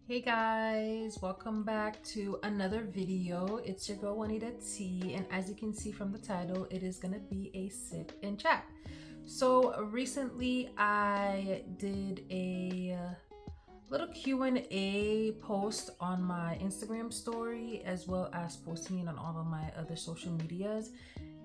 Hey guys, welcome back to another video. It's your girl Juanita T, and as you can see from the title, it is gonna be a sip and chat. So recently I did a little Q&A post on my Instagram story, as well as posting it on all of my other social medias,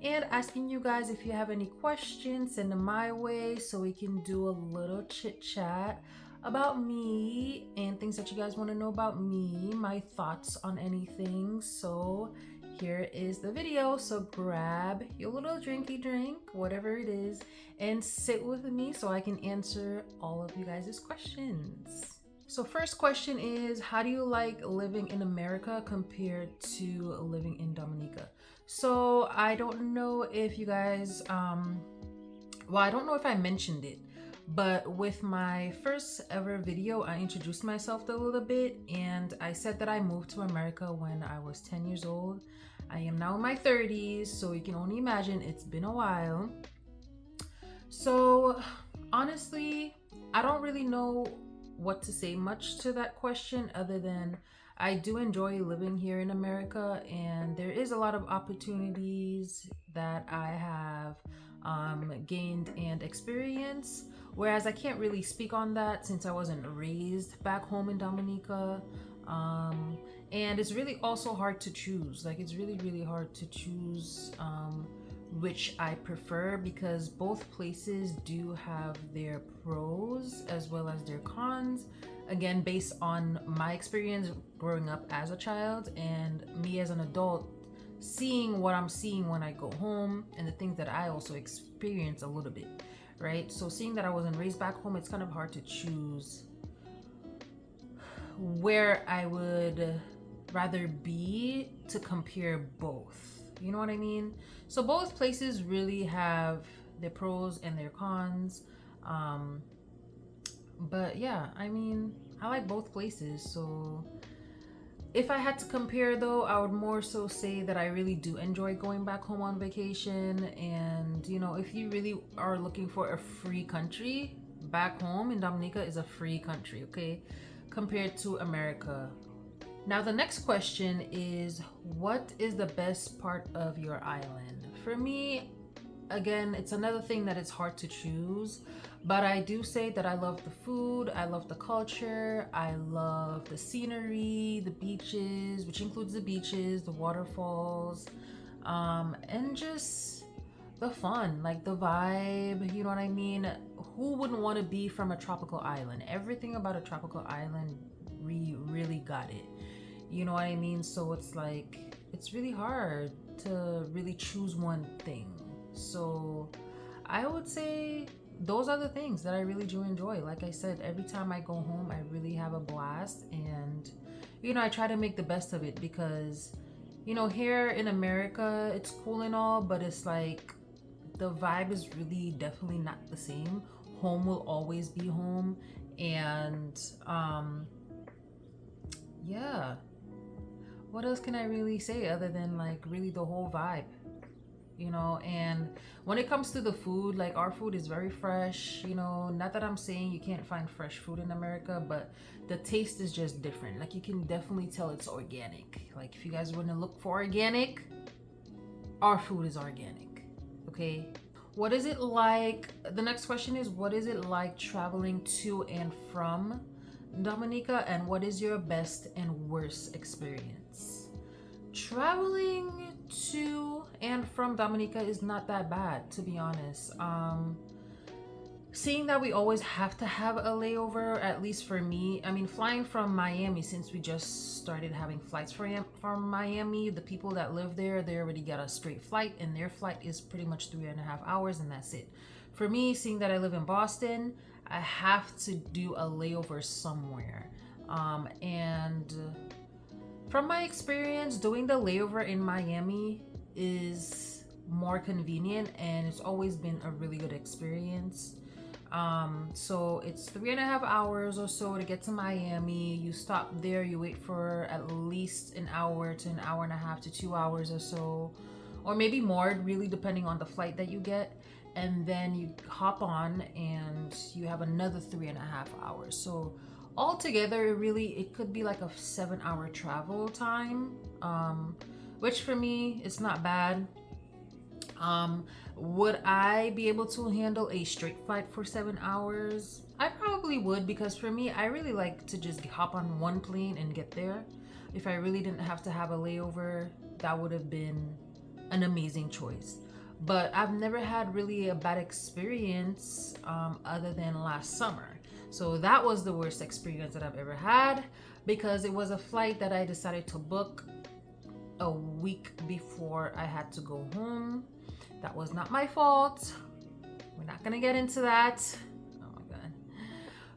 and asking you guys if you have any questions, send them my way so we can do a little chit chat about me and things that you guys want to know about me, my thoughts on anything. So here is the video. So grab your little drinky drink, whatever it is, and sit with me so I can answer all of you guys' questions. So first question is, how do you like living in America compared to living in Dominica? So I don't know if you guys, well, I don't know if I mentioned it, but with my first ever video, I introduced myself a little bit, and I said that I moved to America when I was 10 years old. I am now in my 30s, so you can only imagine it's been a while. So honestly, I don't really know what to say much to that question other than I do enjoy living here in America, and there is a lot of opportunities that I have gained and experienced, whereas I can't really speak on that since I wasn't raised back home in Dominica. And it's really also hard to choose. Like, it's really hard to choose which I prefer, because both places do have their pros as well as their cons. Again, based on my experience growing up as a child and me as an adult, seeing what I'm seeing when I go home and the things that I also experience a little bit, right? So seeing that I wasn't raised back home, it's kind of hard to choose where I would rather be to compare both. You know what I mean? So both places really have their pros and their cons. But yeah, I mean, I like both places. So if I had to compare though, I would more so say that I really do enjoy going back home on vacation. And you know, if you really are looking for a free country, back home in Dominica is a free country, okay? Compared to America. Now the next question is, what is the best part of your island? For me, again, it's another thing that it's hard to choose, but I do say that I love the food, I love the culture, I love the scenery, the beaches, which includes the beaches, the waterfalls, and just the fun, like the vibe, you know what I mean? Who wouldn't want to be from a tropical island? Everything about a tropical island really got it. You know what I mean? So it's like, it's really hard to really choose one thing. So I would say those are the things that I really do enjoy. Like I said, every time I go home, I really have a blast. And, you know, I try to make the best of it because, you know, here in America, it's cool and all, but it's like the vibe is really definitely not the same. Home will always be home. And, yeah. What else can I really say other than like really the whole vibe, you know? And when it comes to the food, like our food is very fresh, you know, not that I'm saying you can't find fresh food in America, but the taste is just different. Like you can definitely tell it's organic. Like if you guys want to look for organic, our food is organic, okay? What is it like? The next question is, what is it like traveling to and from Dominica, and what is your best and worst experience? Traveling to and from Dominica is not that bad, to be honest. Seeing that we always have to have a layover, at least for me. I mean, flying from Miami, since we just started having flights from Miami, the people that live there, they already got a straight flight, and their flight is pretty much 3.5 hours, and that's it. For me, seeing that I live in Boston, I have to do a layover somewhere. And from my experience, doing the layover in Miami is more convenient, and it's always been a really good experience. So it's 3.5 hours or so to get to Miami. You stop there, you wait for at least an hour to an hour and a half to 2 hours or so, or maybe more, really depending on the flight that you get. and then you hop on and you have another 3.5 hours. So altogether, it could be like a 7 hour travel time, which for me, it's not bad. Would I be able to handle a straight flight for 7 hours? I probably would, because for me, I really like to just hop on one plane and get there. If I really didn't have to have a layover, that would have been an amazing choice. But I've never had really a bad experience other than last summer. So that was the worst experience that I've ever had, because it was a flight that I decided to book a week before I had to go home. That was not my fault. We're not gonna get into that. Oh my god.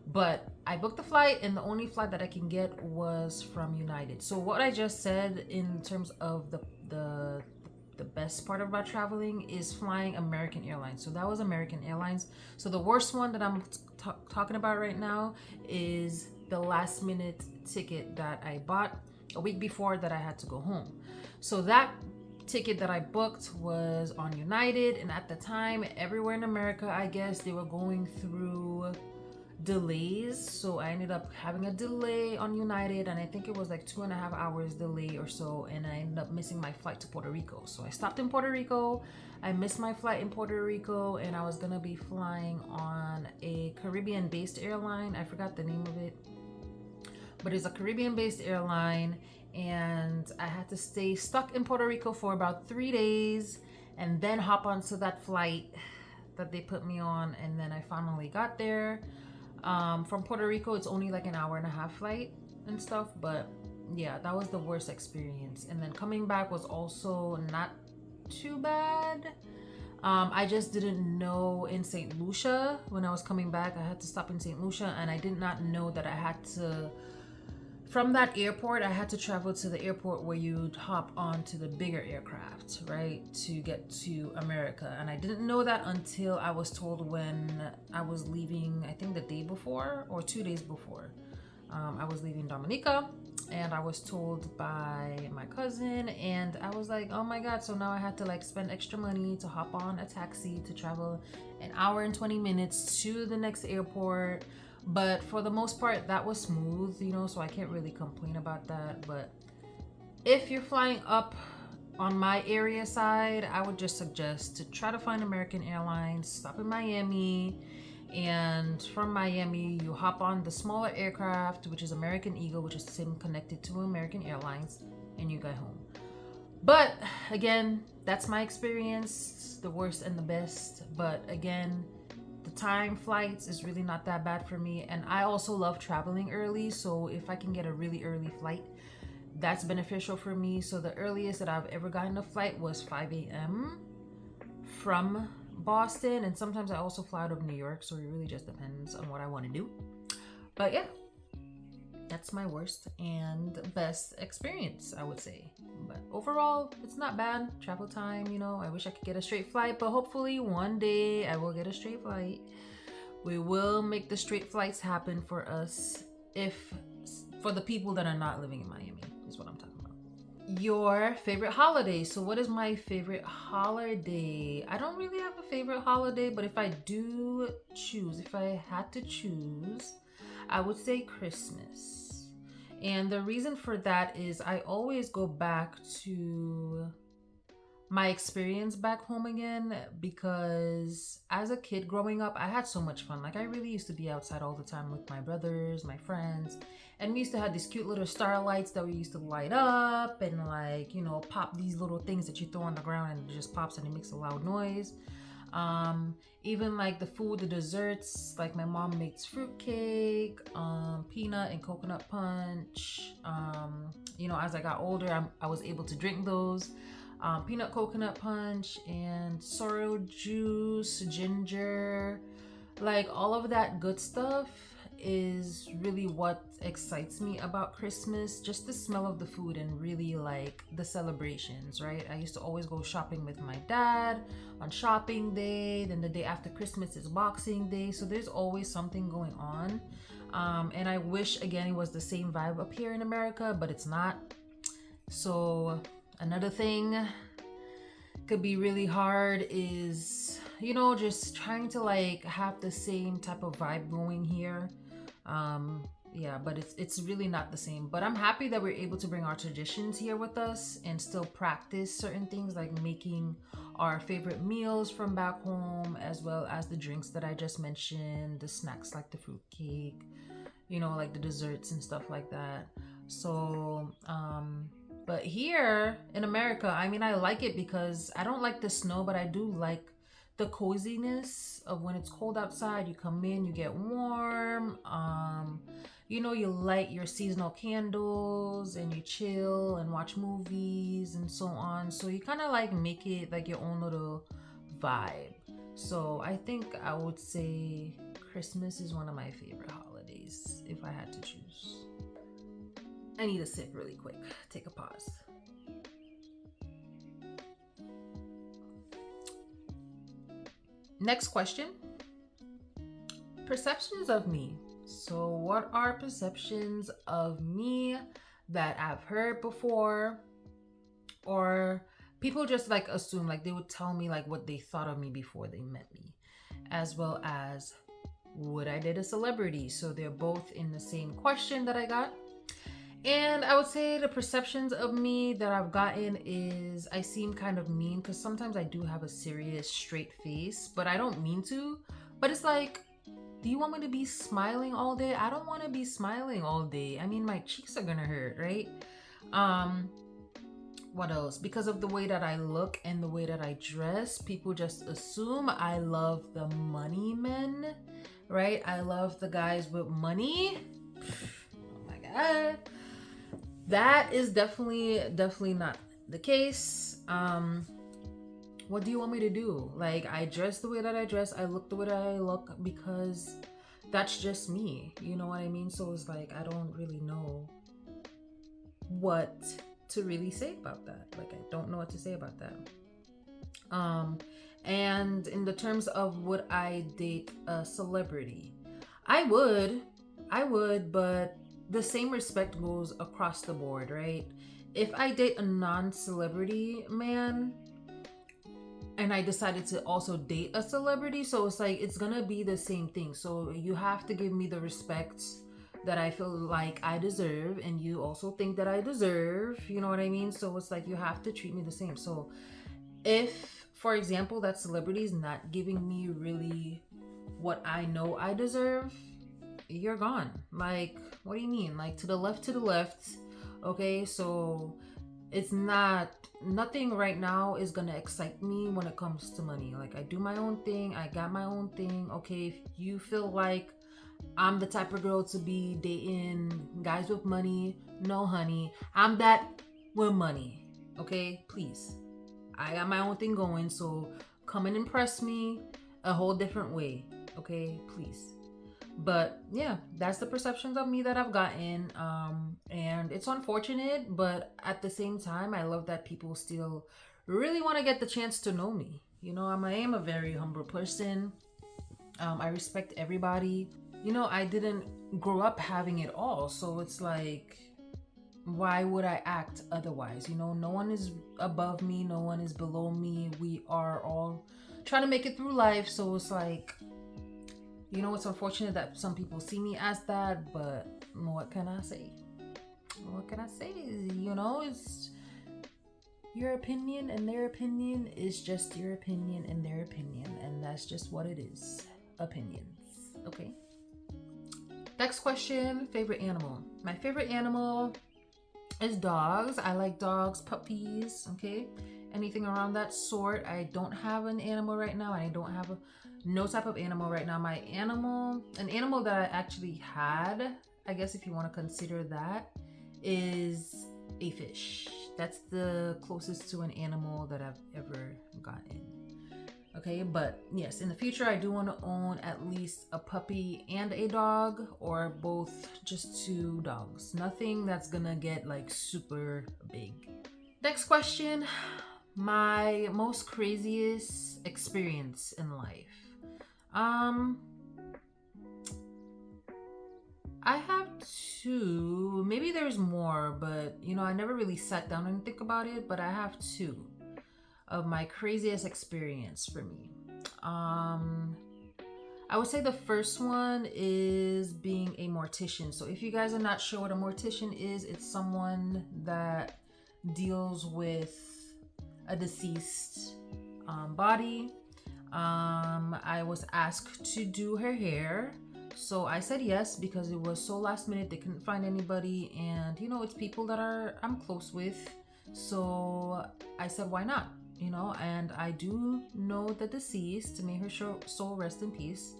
But I booked the flight, and the only flight that I can get was from United. So what I just said in terms of the best part about traveling is flying American Airlines. So that was American Airlines. So the worst one that I'm talking about right now is the last minute ticket that I bought a week before that I had to go home. So that ticket that I booked was on United, and at the time, everywhere in America, I guess they were going through delays. So I ended up having a delay on United, and I think it was like 2.5 hours delay or so, and I ended up missing my flight to Puerto Rico. So I stopped in Puerto Rico. I missed my flight in Puerto Rico, and I was gonna be flying on a Caribbean based airline. I forgot the name of it, but it's a Caribbean based airline, and I had to stay stuck in Puerto Rico for about 3 days and then hop onto that flight that they put me on, and then I finally got there. From Puerto Rico, it's only like an hour and a half flight and stuff, but yeah, that was the worst experience. And then coming back was also not too bad. I just didn't know in St. Lucia, when I was coming back, I had to stop in St. Lucia, and I did not know that I had to, from that airport, I had to travel to the airport where you'd hop onto the bigger aircraft, right, to get to America. And I didn't know that until I was told when I was leaving, I think the day before or 2 days before. I was leaving Dominica, and I was told by my cousin, and I was like, oh my god, so now I had to like spend extra money to hop on a taxi to travel an hour and 20 minutes to the next airport. But for the most part, that was smooth, so I can't really complain about that. But if you're flying up on my area side, I would just suggest to try to find American Airlines, stop in Miami, and from Miami, you hop on the smaller aircraft, which is American Eagle, which is the same connected to American Airlines, and you get home. But again, that's my experience, the worst and the best. But again, the time flights is really not that bad for me, and I also love traveling early, so if I can get a really early flight, that's beneficial for me. So the earliest that I've ever gotten a flight was 5 a.m. from Boston, and sometimes I also fly out of New York, so it really just depends on what I want to do. But yeah, that's my worst and best experience, I would say. But overall, it's not bad. Travel time, I wish I could get a straight flight, but hopefully one day I will get a straight flight. We will make the straight flights happen for us, for the people that are not living in Miami, is what I'm talking about. Your favorite holiday. So what is my favorite holiday? I don't really have a favorite holiday, but if I had to choose, I would say Christmas. And the reason for that is I always go back to my experience back home again, because as a kid growing up, I had so much fun. Like, I really used to be outside all the time with my brothers, my friends, and we used to have these cute little starlights that we used to light up and pop these little things that you throw on the ground, and it just pops and it makes a loud noise. Even like the food, the desserts, like my mom makes fruitcake, peanut and coconut punch. As I got older, I was able to drink those. Peanut coconut punch and sorrel juice, ginger, like all of that good stuff is really what excites me about Christmas. Just the smell of the food and really like the celebrations, right? I used to always go shopping with my dad on shopping day. Then the day after Christmas is Boxing Day. So there's always something going on. And I wish, again, it was the same vibe up here in America, but it's not. So another thing could be really hard is just trying to like have the same type of vibe going here. Yeah, but it's really not the same. But I'm happy that we're able to bring our traditions here with us and still practice certain things like making our favorite meals from back home, as well as the drinks that I just mentioned, the snacks like the fruit cake, like the desserts and stuff like that. So, but here in America, I mean, I like it because I don't like the snow, but I do like the coziness of when it's cold outside. You come in, you get warm. You light your seasonal candles and you chill and watch movies and so on. So you kind of like make it like your own little vibe. So I think I would say Christmas is one of my favorite holidays if I had to choose. I need a sip really quick. Take a pause. Next question. Perceptions of me. So, what are perceptions of me that I've heard before? Or people just like assume, like they would tell me like what they thought of me before they met me, as well as would I date a celebrity? So, they're both in the same question that I got. And I would say the perceptions of me that I've gotten is I seem kind of mean because sometimes I do have a serious, straight face, but I don't mean to. But it's like, do you want me to be smiling all day? I don't want to be smiling all day. I mean, my cheeks are gonna hurt, right? What else? Because of the way that I look and the way that I dress, people just assume I love the money men, right? I love the guys with money. Oh my God. That is definitely not the case. What do you want me to do? Like, I dress the way that I dress, I look the way that I look because that's just me. You know what I mean? So it's like, I don't really know what to really say about that. Like, I don't know what to say about that. And in the terms of would I date a celebrity? I would, but the same respect goes across the board, right? If I date a non-celebrity man and I decided to also date a celebrity, so it's like it's gonna be the same thing. So you have to give me the respect that I feel like I deserve, and you also think that I deserve, you know what I mean? So it's like you have to treat me the same. So if, for example, that celebrity is not giving me really what I know I deserve, you're gone. Like, what do you mean? Like, to the left. Okay, so it's nothing right now is gonna excite me when it comes to money. Like, I do my own thing, I got my own thing. Okay, if you feel like I'm the type of girl to be dating guys with money, no honey, I'm that with money. Okay, please, I got my own thing going, so come and impress me a whole different way. Okay, please. But yeah, that's the perceptions of me that I've gotten. And it's unfortunate, but at the same time, I love that people still really want to get the chance to know me. I am a very humble person. I respect everybody. I didn't grow up having it all, so it's like, why would I act otherwise? No one is above me, no one is below me. We are all trying to make it through life, so it's like, it's unfortunate that some people see me as that, but what can I say? What can I say? It's your opinion, and their opinion is just your opinion and their opinion, and that's just what it is. Opinions. Okay. Next question, favorite animal. My favorite animal is dogs. I like dogs, puppies, okay? Anything around that sort. I don't have an animal right now, and I don't have no type of animal right now. An animal that I actually had, I guess if you want to consider that, is a fish. That's the closest to an animal that I've ever gotten. Okay, but yes, in the future I do want to own at least a puppy and a dog, or both, just 2 dogs. Nothing that's gonna get like super big. Next question, my most craziest experience in life. I have 2, maybe there's more, but I never really sat down and think about it, but I have 2 of my craziest experience for me. Um, I would say the first one is being a mortician. So if you guys are not sure what a mortician is, it's someone that deals with a deceased body. I was asked to do her hair. So I said yes because it was so last minute. They couldn't find anybody, and it's people that I'm close with. So I said, why not? And I do know the deceased. May her soul rest in peace.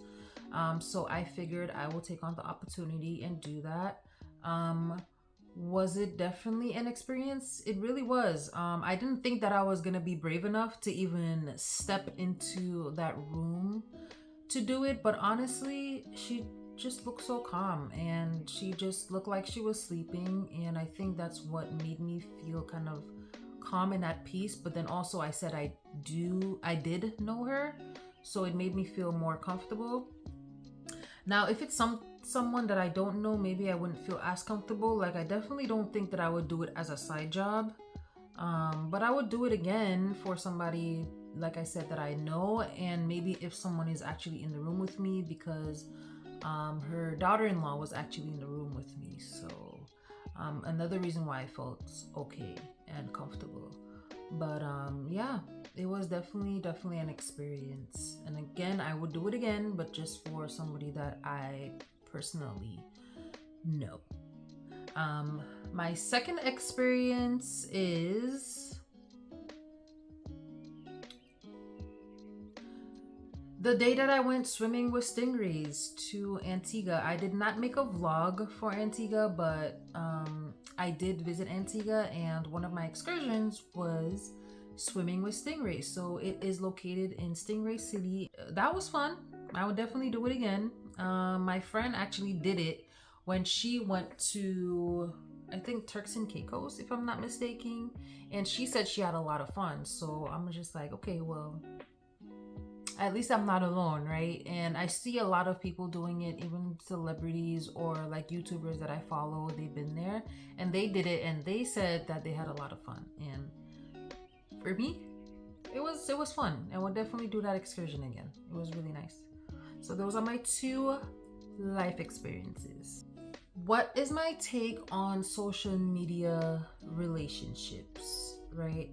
So I figured I will take on the opportunity and do that. Was it definitely an experience? It really was. I didn't think that I was gonna be brave enough to even step into that room to do it, but honestly, she just looked so calm and she just looked like she was sleeping, and I think that's what made me feel kind of calm and at peace. But then also I said I did know her, so it made me feel more comfortable. Now, if it's someone that I don't know, maybe I wouldn't feel as comfortable. Like, I definitely don't think that I would do it as a side job. But I would do it again for somebody, like I said, that I know, and maybe if someone is actually in the room with me, because her daughter-in-law was actually in the room with me. So another reason why I felt okay and comfortable. But yeah, it was definitely an experience. And again, I would do it again, but just for somebody that I personally know. My second experience is the day that I went swimming with stingrays to Antigua. I did not make a vlog for Antigua, but I did visit Antigua, and one of my excursions was swimming with stingrays. So it is located in Stingray City. That was fun. I would definitely do it again. My friend actually did it when she went to, I think, Turks and Caicos, if I'm not mistaken, and she said she had a lot of fun. So I'm just like, okay, well, at least I'm not alone, right? And I see a lot of people doing it, even celebrities or like YouTubers that I follow. They've been there and they did it, and they said that they had a lot of fun. And for me, it was fun. I would definitely do that excursion again. It was really nice. So those are my two life experiences. What is my take on social media relationships, right?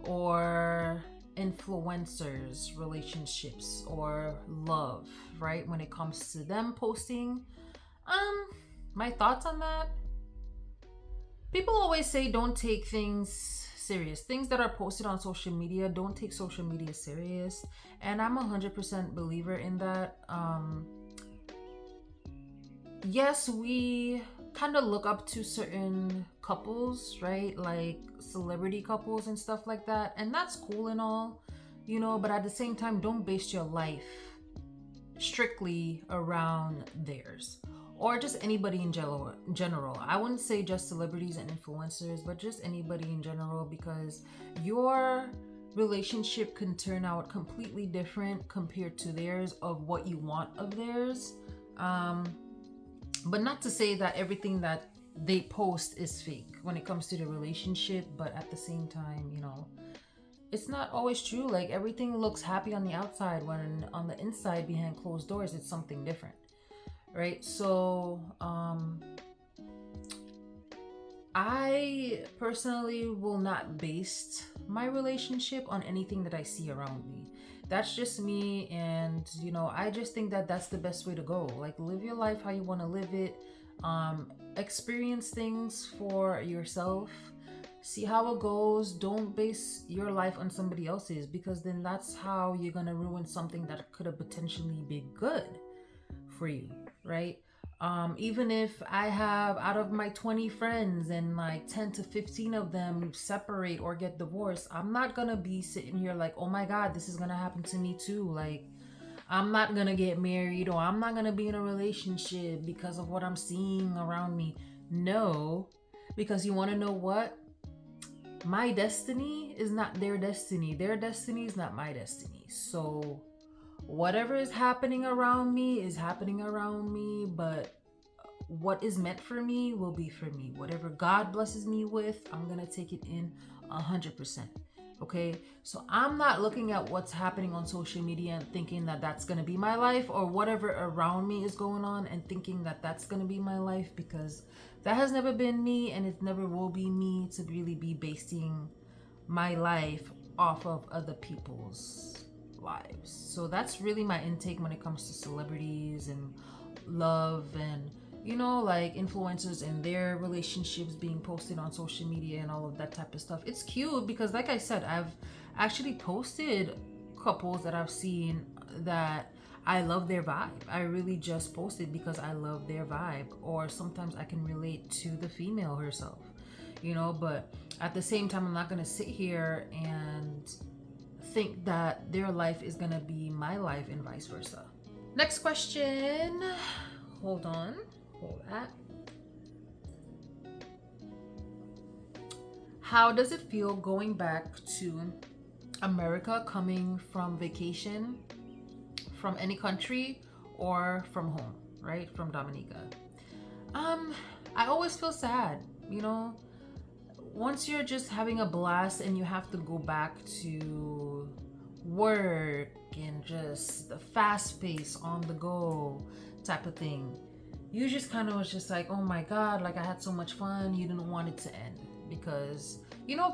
Or influencers relationships or love, right? When it comes to them posting, my thoughts on that. People always say don't take things serious. Things that are posted on social media, don't take social media serious. And I'm 100% believer in that. Yes, we kind of look up to certain couples, right? Like celebrity couples and stuff like that. And that's cool and all, but at the same time, don't base your life strictly around theirs or just anybody in general. I wouldn't say just celebrities and influencers, but just anybody in general, because your relationship can turn out completely different compared to theirs of what you want of theirs. But not to say that everything that they post is fake when it comes to the relationship, but at the same time, it's not always true. Like, everything looks happy on the outside when on the inside, behind closed doors, it's something different, right? So I personally will not base my relationship on anything that I see around me. That's just me, and I just think that that's the best way to go. Like, live your life how you want to live it. Experience things for yourself. See how it goes. Don't base your life on somebody else's, because then that's how you're gonna ruin something that could have potentially been good for you, right? Even if I have, out of my 20 friends, and like 10 to 15 of them separate or get divorced, I'm not gonna be sitting here like, oh my God, this is gonna happen to me too. Like, I'm not gonna get married, or I'm not gonna be in a relationship because of what I'm seeing around me. No, because you wanna know what? My destiny is not their destiny. Their destiny is not my destiny. So whatever is happening around me is happening around me, but what is meant for me will be for me. Whatever God blesses me with, I'm gonna take it in 100%. Okay, so I'm not looking at what's happening on social media and thinking that that's going to be my life, or whatever around me is going on and thinking that that's going to be my life, because that has never been me and it never will be me to really be basing my life off of other people's lives. So that's really my intake when it comes to celebrities and love, and like influencers and their relationships being posted on social media and all of that type of stuff. It's cute because, like I said, I've actually posted couples that I've seen that I love their vibe. I really just posted because I love their vibe, or sometimes I can relate to the female herself, but at the same time, I'm not going to sit here and think that their life is going to be my life and vice versa. Next question. Hold on. Hold that. How does it feel going back to America, coming from vacation from any country or from home, right? From Dominica. I always feel sad, once you're just having a blast and you have to go back to work and just the fast pace on the go type of thing, you just kind of was just like, oh my god, like I had so much fun. You didn't want it to end because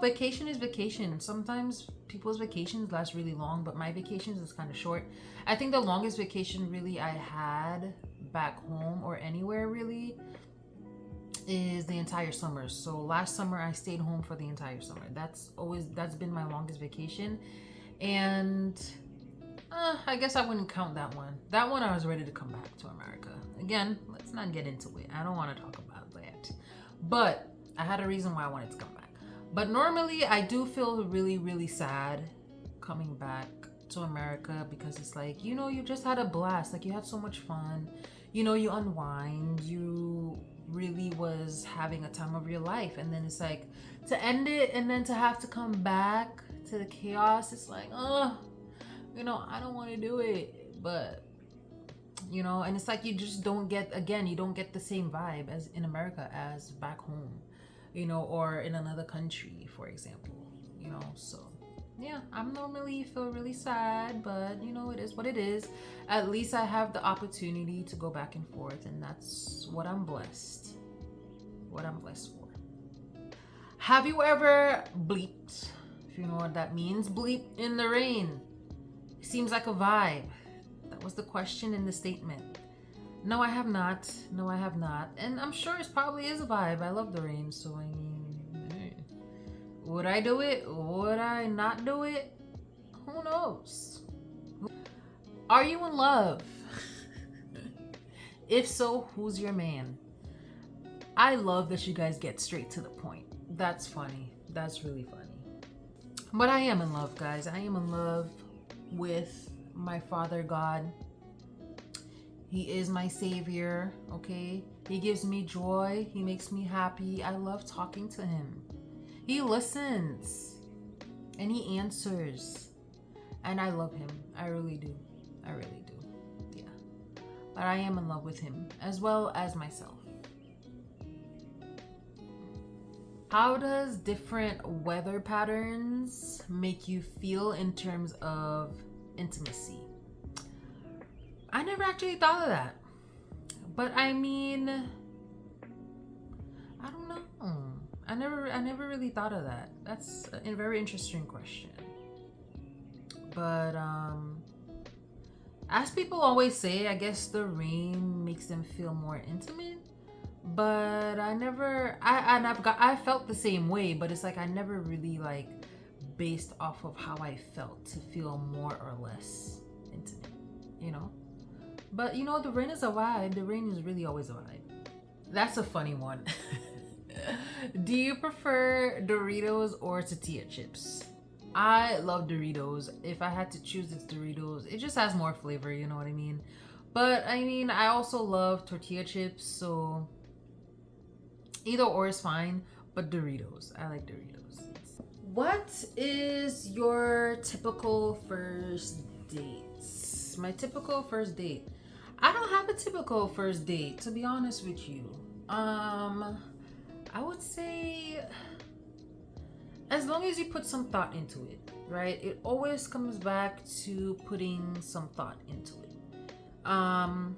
vacation is vacation. Sometimes people's vacations last really long, but my vacations is kind of short. I think the longest vacation really I had back home or anywhere really is the entire summer. So last summer I stayed home for the entire summer. That's been my longest vacation. And I guess I wouldn't count that one. That one I was ready to come back to America. Again, let's not get into it. I don't want to talk about that. But I had a reason why I wanted to come back. But normally I do feel really, really sad coming back to America because it's like, you just had a blast. Like you had so much fun. You unwind. You really was having a time of your life. And then it's like to end it and then to have to come back to the chaos. It's like, I don't want to do it. But and it's like you just don't get the same vibe as in America as back home, or in another country, for example, so yeah, I'm normally feel really sad, but it is what it is. At least I have the opportunity to go back and forth, and that's what I'm blessed for. Have you ever bleeped, if you know what that means, bleep in the rain? Seems like a vibe. That was the question in the statement. No, I have not. And I'm sure it probably is a vibe. I love the rain, so I mean, would I do it? Would I not do it? Who knows? Are you in love? If so, who's your man? I love that you guys get straight to the point. That's funny. That's really funny. But I am in love, guys. I am in love with my Father God. He is my savior, okay? He gives me joy. He makes me happy. I love talking to him. He listens and he answers. And I love him. I really do. Yeah. But I am in love with him as well as myself. How does different weather patterns make you feel in terms of intimacy? I never actually thought of that. But I mean, I don't know. I never really thought of that. That's a very interesting question. But as people always say, I guess the rain makes them feel more intimate. But I felt the same way, but it's like I never really like based off of how I felt to feel more or less intimate, But the rain is a vibe. The rain is really always a vibe. That's a funny one. Do you prefer Doritos or tortilla chips? I love Doritos. If I had to choose, it's Doritos. It just has more flavor, you know what I mean? But I mean, I also love tortilla chips, so either or is fine, but Doritos. I like Doritos. What is your typical first date? My typical first date. I don't have a typical first date, to be honest with you. I would say as long as you put some thought into it, right? It always comes back to putting some thought into it. Um,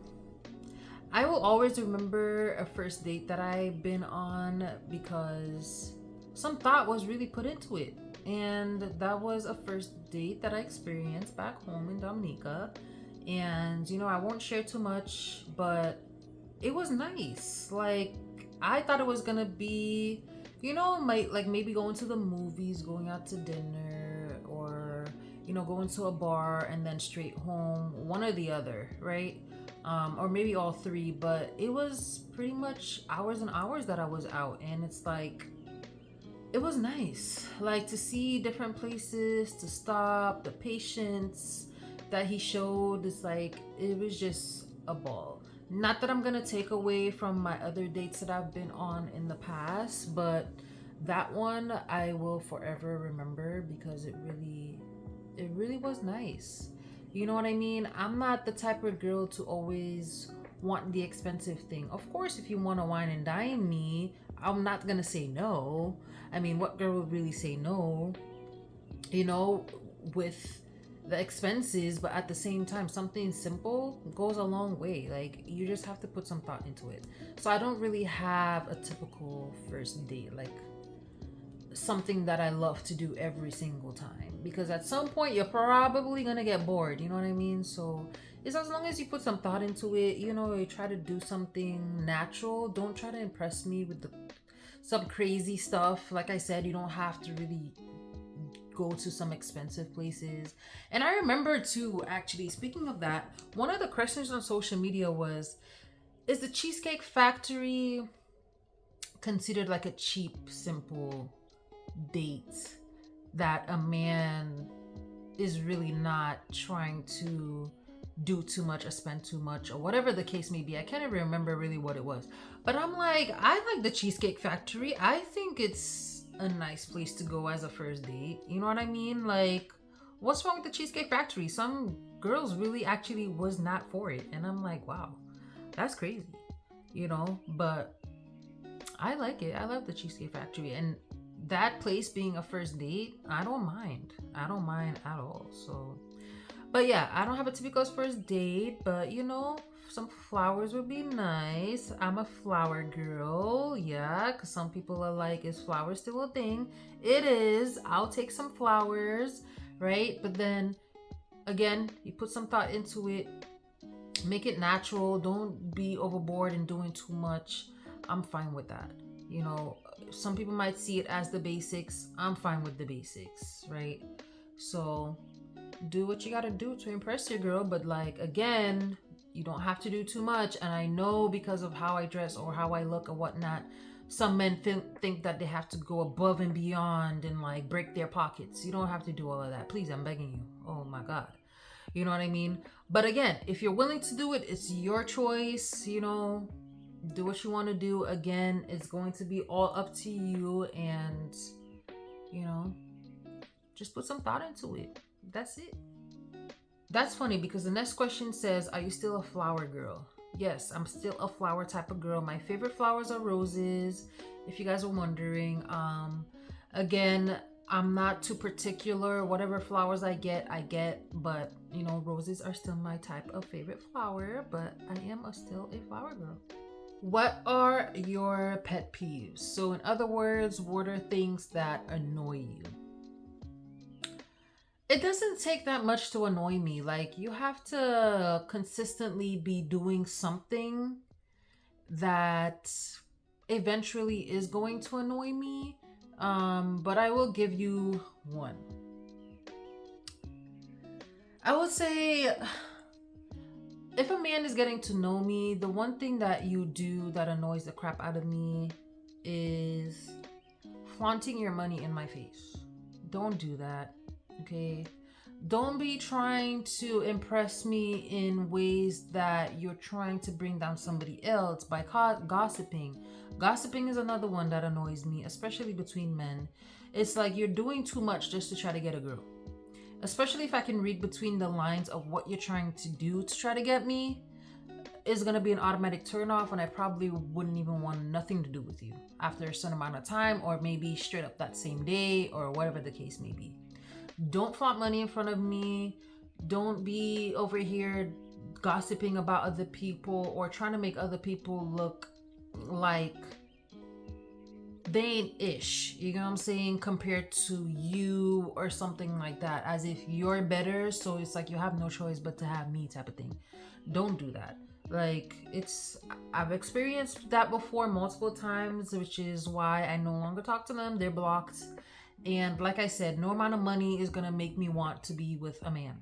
I will always remember a first date that I've been on because some thought was really put into it. And that was a first date that I experienced back home in Dominica. And, I won't share too much, but it was nice. Like, I thought it was gonna be, maybe going to the movies, going out to dinner, or, going to a bar and then straight home, one or the other, right? Or maybe all three, but it was pretty much hours and hours that I was out. And it's like, it was nice, like to see different places to stop, the patience that he showed. It's like, it was just a ball. Not that I'm gonna take away from my other dates that I've been on in the past, but that one I will forever remember because it really was nice. You know what I mean? I'm not the type of girl to always want the expensive thing. Of course, if you want to wine and dine me, I'm not gonna say no. I mean, what girl would really say no? With the expenses, but at the same time, something simple goes a long way. Like, you just have to put some thought into it. So I don't really have a typical first date, like something that I love to do every single time, because at some point you're probably gonna get bored, you know what I mean? So it's as long as you put some thought into it, you try to do something natural. Don't try to impress me with some crazy stuff. Like I said, you don't have to really go to some expensive places. And I remember too, actually, speaking of that, one of the questions on social media was, is the Cheesecake Factory considered like a cheap, simple date that a man is really not trying to do too much or spend too much or whatever the case may be? I can't even remember really what it was, but I'm like, I like the Cheesecake Factory. I think it's a nice place to go as a first date. You know what I mean? Like, what's wrong with the Cheesecake Factory? Some girls really actually was not for it, and I'm like, wow, that's crazy, but I like it. I love the Cheesecake Factory, and that place being a first date, I don't mind at all. So, but yeah, I don't have a typical first date, but some flowers would be nice. I'm a flower girl, yeah, because some people are like, is flowers still a thing? It is. I'll take some flowers, right? But then again, you put some thought into it, make it natural. Don't be overboard and doing too much. I'm fine with that. Some people might see it as the basics. I'm fine with the basics, right? So do what you gotta do to impress your girl, but like, again, you don't have to do too much. And I know because of how I dress or how I look or whatnot, some men think that they have to go above and beyond and like break their pockets. You don't have to do all of that. Please, I'm begging you. Oh my God. You know what I mean? But again, if you're willing to do it, it's your choice. Do what you want to do. Again, it's going to be all up to you, and just put some thought into it. That's it. That's funny because the next question says, are you still a flower girl? Yes, I'm still a flower type of girl. My favorite flowers are roses, if you guys are wondering. Again, I'm not too particular. Whatever flowers I get, but roses are still my type of favorite flower, but I am still a flower girl. What are your pet peeves? So in other words, what are things that annoy you? It doesn't take that much to annoy me. Like, you have to consistently be doing something that eventually is going to annoy me. But I will give you one. I would say, if a man is getting to know me, the one thing that you do that annoys the crap out of me is flaunting your money in my face. Don't do that, okay? Don't be trying to impress me in ways that you're trying to bring down somebody else by gossiping. Gossiping is another one that annoys me, especially between men. It's like you're doing too much just to try to get a girl. Especially if I can read between the lines of what you're trying to do to try to get me. is gonna be an automatic turn off, and I probably wouldn't even want nothing to do with you after a certain amount of time, or maybe straight up that same day, or whatever the case may be. Don't flaunt money in front of me. Don't be over here gossiping about other people or trying to make other people look like they ain't ish, you know what I'm saying, compared to you or something like that, as if you're better, so it's like you have no choice but to have me type of thing. Don't do that. Like, I've experienced that before multiple times, which is why I no longer talk to them. They're blocked. And like I said, no amount of money is gonna make me want to be with a man.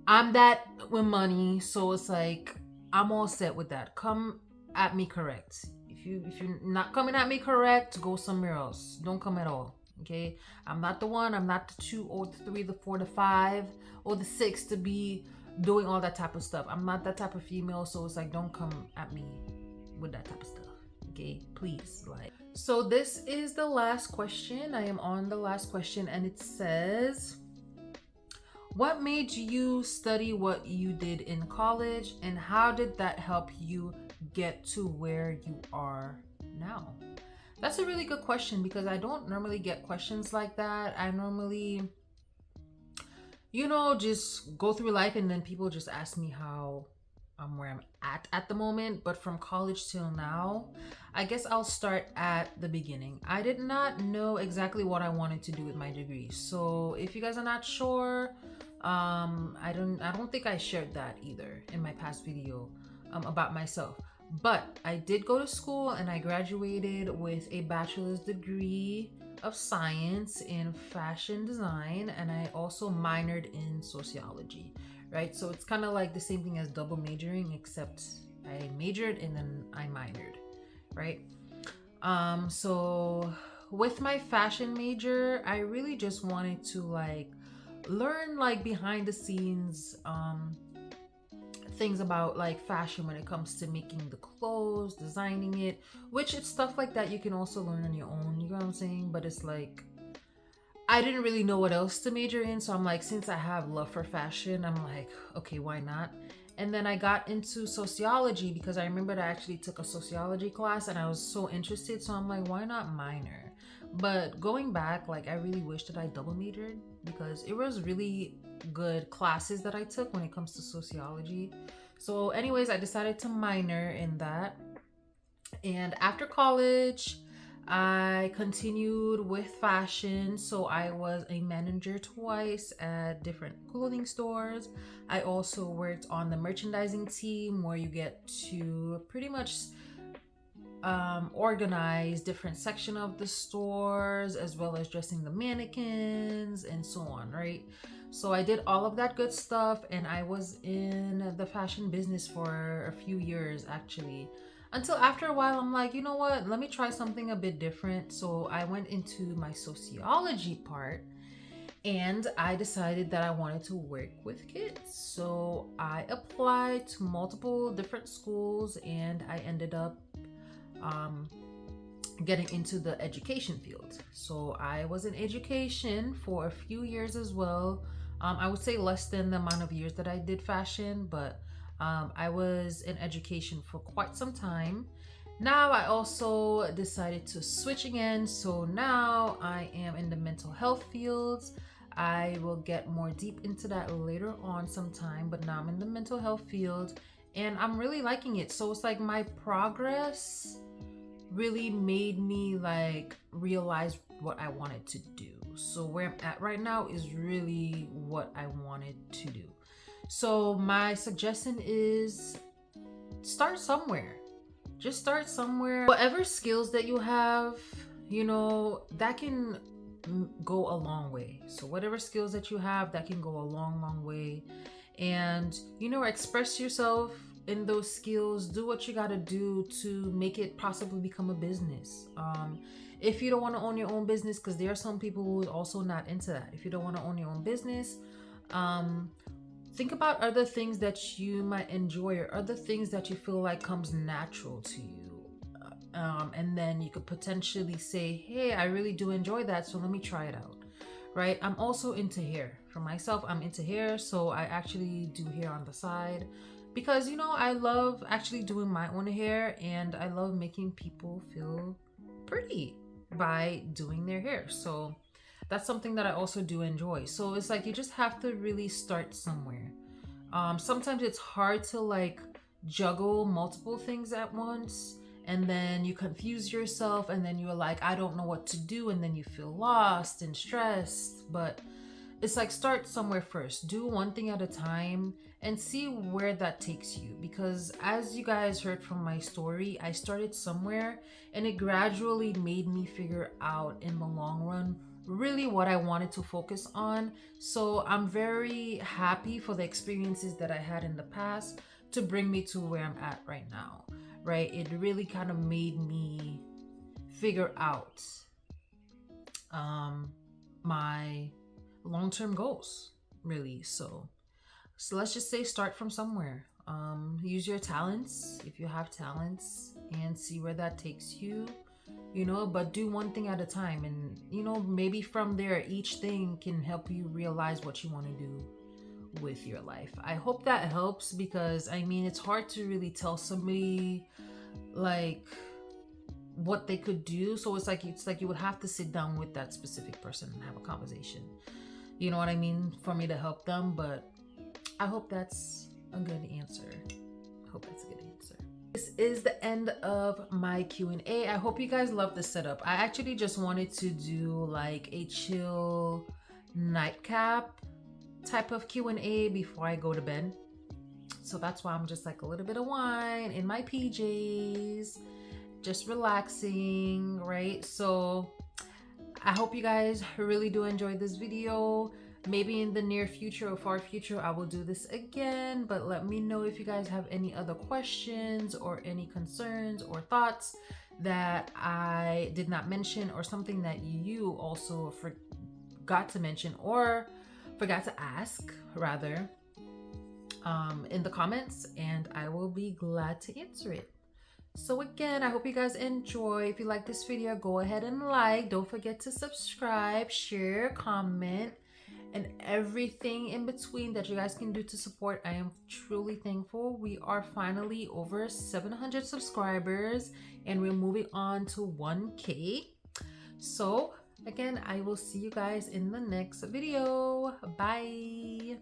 I'm that with money, so it's like I'm all set with that. Come at me correct. If you're not coming at me correct, go somewhere else. Don't come at all. Okay? I'm not the one, I'm not the 2 or the 3, the 4, the 5, or the 6 to be doing all that type of stuff. I'm not that type of female, so it's like don't come at me with that type of stuff. Okay? Please. Like, so this is the last question. I am on the last question, and it says, what made you study what you did in college, and how did that help you get to where you are now? That's a really good question, because I don't normally get questions like that. I normally, just go through life, and then people just ask me how I'm where I'm at the moment. But from college till now, I guess I'll start at the beginning. I did not know exactly what I wanted to do with my degree. So if you guys are not sure, I don't think I shared that either in my past video about myself. But I did go to school, and I graduated with a bachelor's degree of science in fashion design, and I also minored in sociology, right? So it's kind of like the same thing as double majoring, except I majored and then I minored, right? So with my fashion major, I really just wanted to learn behind the scenes things about fashion when it comes to making the clothes, designing it, which it's stuff like that you can also learn on your own, you know what I'm saying? But it's like, I didn't really know what else to major in, so I'm like, since I have love for fashion, I'm like, okay, why not? And then I got into sociology because I remembered I actually took a sociology class and I was so interested, so I'm like, why not minor? But going back, I really wish that I double majored, because it was really good classes that I took when it comes to sociology. So anyways, I decided to minor in that. And after college, I continued with fashion. So I was a manager twice at different clothing stores. I also worked on the merchandising team, where you get to pretty much organize different section of the stores, as well as dressing the mannequins and so on, right? So I did all of that good stuff, and I was in the fashion business for a few years actually, until after a while I'm like, you know what, let me try something a bit different. So I went into my sociology part, and I decided that I wanted to work with kids. So I applied to multiple different schools, and I ended up getting into the education field. So I was in education for a few years as well. I would say less than the amount of years that I did fashion, but I was in education for quite some time. Now I also decided to switch again. So now I am in the mental health fields. I will get more deep into that later on sometime, but now I'm in the mental health field and I'm really liking it. So it's like my progress really made me realize what I wanted to do. So where I'm at right now is really what I wanted to do. So my suggestion is start somewhere. Just start somewhere. Whatever skills that you have, that can go a long way. So whatever skills that you have, that can go a long way. And express yourself in those skills. Do what you got to do to make it possibly become a business. If you don't want to own your own business, because there are some people who are also not into that. If you don't want to own your own business, think about other things that you might enjoy, or other things that you feel like comes natural to you. And then you could potentially say, hey, I really do enjoy that, so let me try it out. Right? I'm also into hair. For myself, I'm into hair, so I actually do hair on the side. because I love actually doing my own hair, and I love making people feel pretty by doing their hair. So that's something that I also do enjoy. So it's like you just have to really start somewhere. Sometimes it's hard to like juggle multiple things at once, and then you confuse yourself, and then you're like, I don't know what to do, and then you feel lost and stressed. But it's like start somewhere first, do one thing at a time, and see where that takes you. Because as you guys heard from my story, I started somewhere, and it gradually made me figure out in the long run really what I wanted to focus on. So I'm very happy for the experiences that I had in the past to bring me to where I'm at right now, right? It really kind of made me figure out um my long-term goals, really. So let's just say start from somewhere. Use your talents if you have talents, and see where that takes you, but do one thing at a time. And maybe from there, each thing can help you realize what you want to do with your life. I hope that helps, because I mean, it's hard to really tell somebody like what they could do. So it's like you would have to sit down with that specific person and have a conversation, you know what I mean, for me to help them. But I hope that's a good answer. I hope that's a good answer. This is the end of my Q&A. I hope you guys love the setup. I actually just wanted to do like a chill nightcap type of Q&A before I go to bed. So that's why I'm just like a little bit of wine in my PJs, just relaxing, right? So I hope you guys really do enjoy this video. Maybe in the near future or far future, I will do this again, but let me know if you guys have any other questions or any concerns or thoughts that I did not mention, or something that you also forgot to mention or forgot to ask, rather, in the comments, and I will be glad to answer it. So again, I hope you guys enjoy. If you like this video, go ahead and like. Don't forget to subscribe, share, comment, and everything in between that you guys can do to support. I am truly thankful. We are finally over 700 subscribers, and we're moving on to 1K. So again, I will see you guys in the next video. Bye.